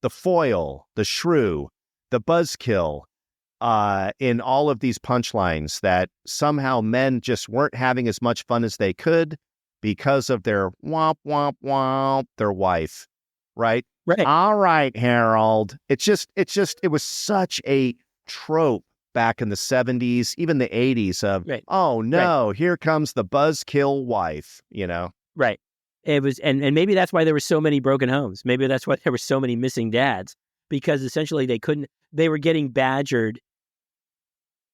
the foil, the shrew, the buzzkill in all of these punchlines, that somehow men just weren't having as much fun as they could because of their womp, womp, womp, their wife, right? Right. All right, Harold. It was such a trope back in the 70s, even the 80s of, oh no, here comes the buzzkill wife, Right. It was, and maybe that's why there were so many broken homes. Maybe that's why there were so many missing dads, because essentially they were getting badgered,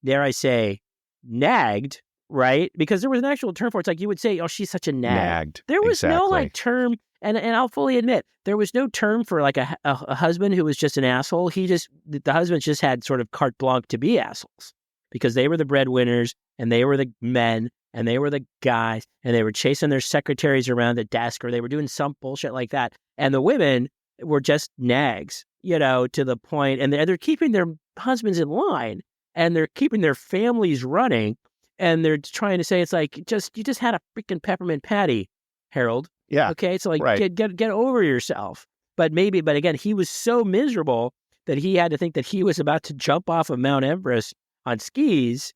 dare I say, nagged, right? Because there was an actual term for it. It's like you would say, oh, she's such a nag. Nagged. There was no exactly. like term, and I'll fully admit, there was no term for like a husband who was just an asshole. The husbands just had sort of carte blanche to be assholes because they were the breadwinners and they were the men and they were the guys and they were chasing their secretaries around the desk, or they were doing some bullshit like that. And the women were just nags, to the point, and they're keeping their husbands in line and they're keeping their families running. And they're trying to say, it's like, you just had a freaking peppermint patty, Harold. Yeah. Okay. So like, get over yourself. But again, he was so miserable that he had to think that he was about to jump off of Mount Everest on skis,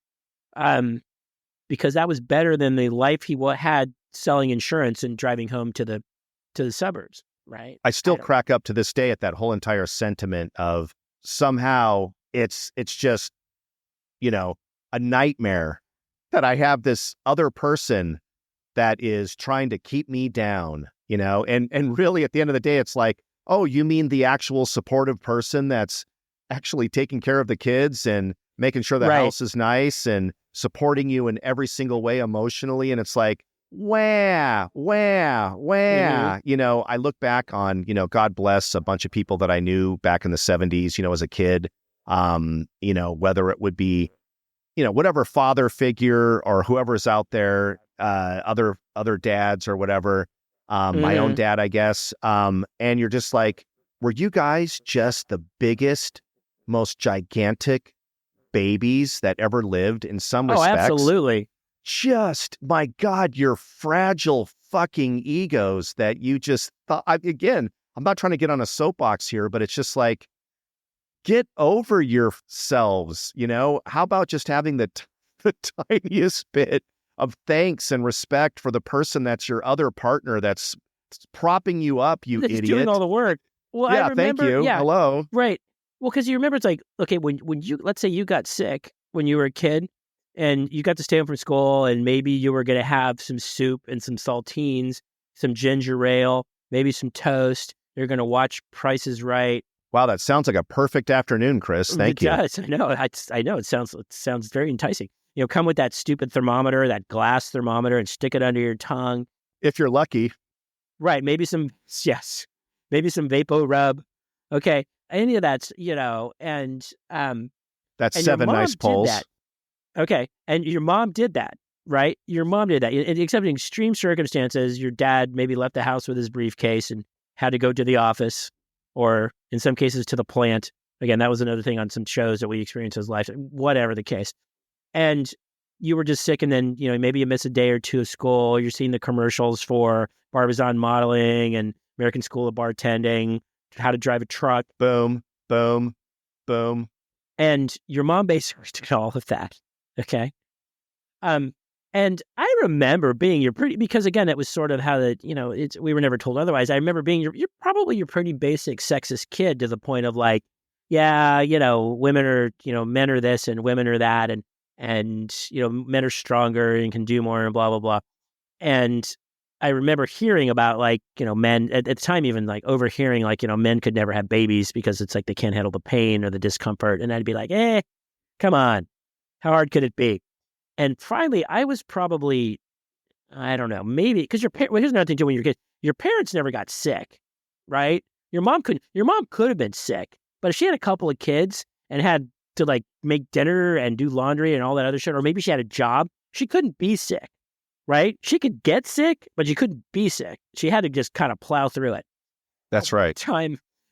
because that was better than the life he had selling insurance and driving home to the suburbs. Right. I still crack up to this day at that whole entire sentiment of somehow it's just, a nightmare that I have this other person that is trying to keep me down, and really at the end of the day, it's like, oh, you mean the actual supportive person that's actually taking care of the kids and making sure the house is nice and supporting you in every single way emotionally. And it's like, wah. Mm-hmm. I look back on, God bless a bunch of people that I knew back in the 70s, as a kid, whether it would be, whatever father figure or whoever's out there, other dads or whatever, my own dad, I guess. And you're just like, were you guys just the biggest, most gigantic babies that ever lived in some respects? Oh, absolutely. Just, my God, your fragile fucking egos that you just thought, again, I'm not trying to get on a soapbox here, but it's just like, get over yourselves, How about just having the tiniest bit of thanks and respect for the person that's your other partner that's propping you up, you idiot. Doing all the work. Well, yeah, I remember, thank you. Yeah, hello. Right. Well, because you remember, it's like, okay, when you, let's say you got sick when you were a kid and you got to stay home from school, and maybe you were going to have some soup and some saltines, some ginger ale, maybe some toast. You're going to watch Price is Right. Wow, that sounds like a perfect afternoon, Chris. Thank you. It does. I know. I know. It sounds very enticing. Come with that stupid thermometer, that glass thermometer, and stick it under your tongue. If you're lucky. Right. Maybe some Vapo Rub. Okay. Any of that's, and that's and 7 nice pulls. Okay. And your mom did that, right? Your mom did that. Except in extreme circumstances, your dad maybe left the house with his briefcase and had to go to the office, or in some cases to the plant, Again, that was another thing on some shows that we experienced as life, whatever the case. And you were just sick, and then, maybe you miss a day or two of school. You're seeing the commercials for Barbizon modeling and American School of Bartending, how to drive a truck. Boom, boom, boom. And your mom basically did all of that. Okay. And I remember being because again, it was sort of how that, we were never told otherwise. I remember being you're probably your pretty basic sexist kid to the point of like, yeah, women are, men are this and women are that. And men are stronger and can do more and blah, blah, blah. And I remember hearing about like, men at the time, even like overhearing like, men could never have babies because it's like they can't handle the pain or the discomfort. And I'd be like, come on, how hard could it be? And finally, I was probably, I don't know, maybe because here's another thing too. When you're a kid, your parents never got sick, right? Your mom could have been sick, but if she had a couple of kids and had to like make dinner and do laundry and all that other shit, or maybe she had a job, she couldn't be sick, right? She could get sick, but she couldn't be sick. She had to just kind of plow through it. That's right.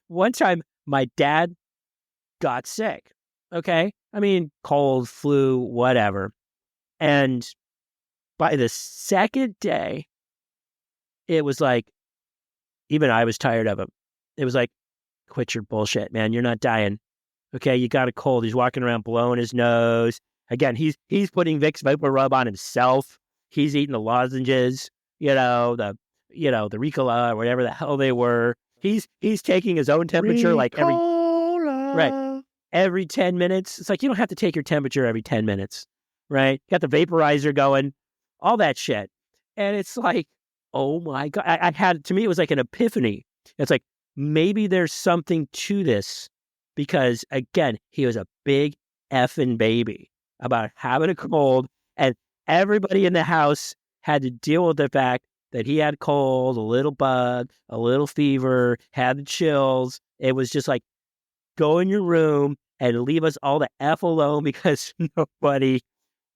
One time, my dad got sick. Okay, I mean, cold, flu, whatever. And by the second day, it was like, even I was tired of him. It was like, quit your bullshit, man. You're not dying. Okay, you got a cold. He's walking around blowing his nose. Again, he's putting Vicks Vapor Rub on himself. He's eating the lozenges, the Ricola or whatever the hell they were. He's taking his own temperature Ricola. every 10 minutes. It's like, you don't have to take your temperature every 10 minutes. Right? Got the vaporizer going, all that shit. And it's like, oh my God. To me, it was like an epiphany. It's like, maybe there's something to this because, again, he was a big effing baby about having a cold, and everybody in the house had to deal with the fact that he had cold, a little bug, a little fever, had the chills. It was just like, go in your room and leave us all the F alone because nobody...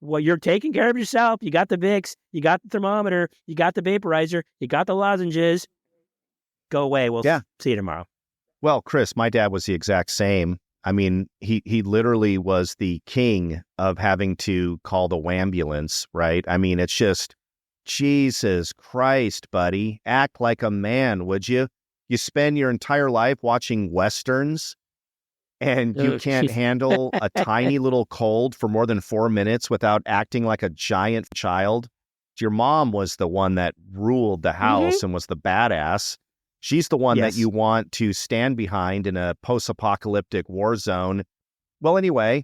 Well, you're taking care of yourself. You got the Vicks, you got the thermometer, you got the vaporizer, you got the lozenges. Go away. We'll see you tomorrow. Well, Chris, my dad was the exact same. I mean, he literally was the king of having to call the wambulance, right? I mean, it's just, Jesus Christ, buddy. Act like a man, would you? You spend your entire life watching Westerns and you can't handle a tiny little cold for more than 4 minutes without acting like a giant child. Your mom was the one that ruled the house and was the badass. She's the one that you want to stand behind in a post-apocalyptic war zone. Well, anyway,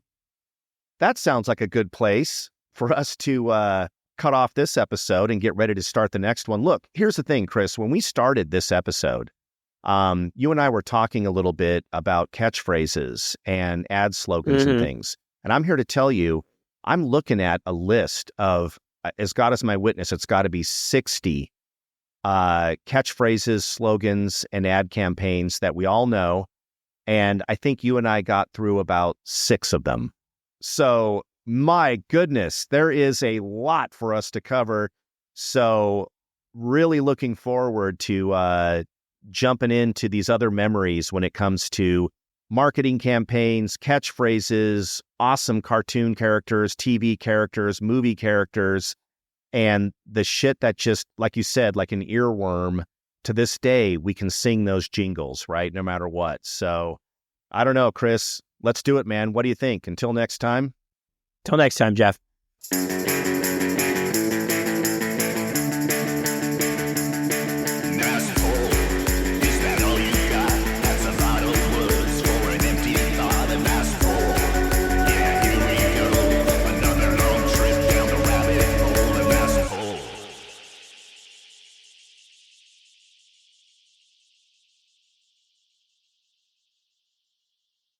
that sounds like a good place for us to cut off this episode and get ready to start the next one. Look, here's the thing, Chris. When we started this episode, you and I were talking a little bit about catchphrases and ad slogans and things. And I'm here to tell you, I'm looking at a list of, as God is my witness, it's got to be 60 catchphrases, slogans, and ad campaigns that we all know. And I think you and I got through about 6 of them. So my goodness, there is a lot for us to cover. So really looking forward to jumping into these other memories when it comes to marketing campaigns, catchphrases, awesome cartoon characters, TV characters, movie characters, and the shit that just, like you said, like an earworm, to this day, we can sing those jingles, right? No matter what. So I don't know, Chris, let's do it, man. What do you think? Until next time. Till next time, Jeff.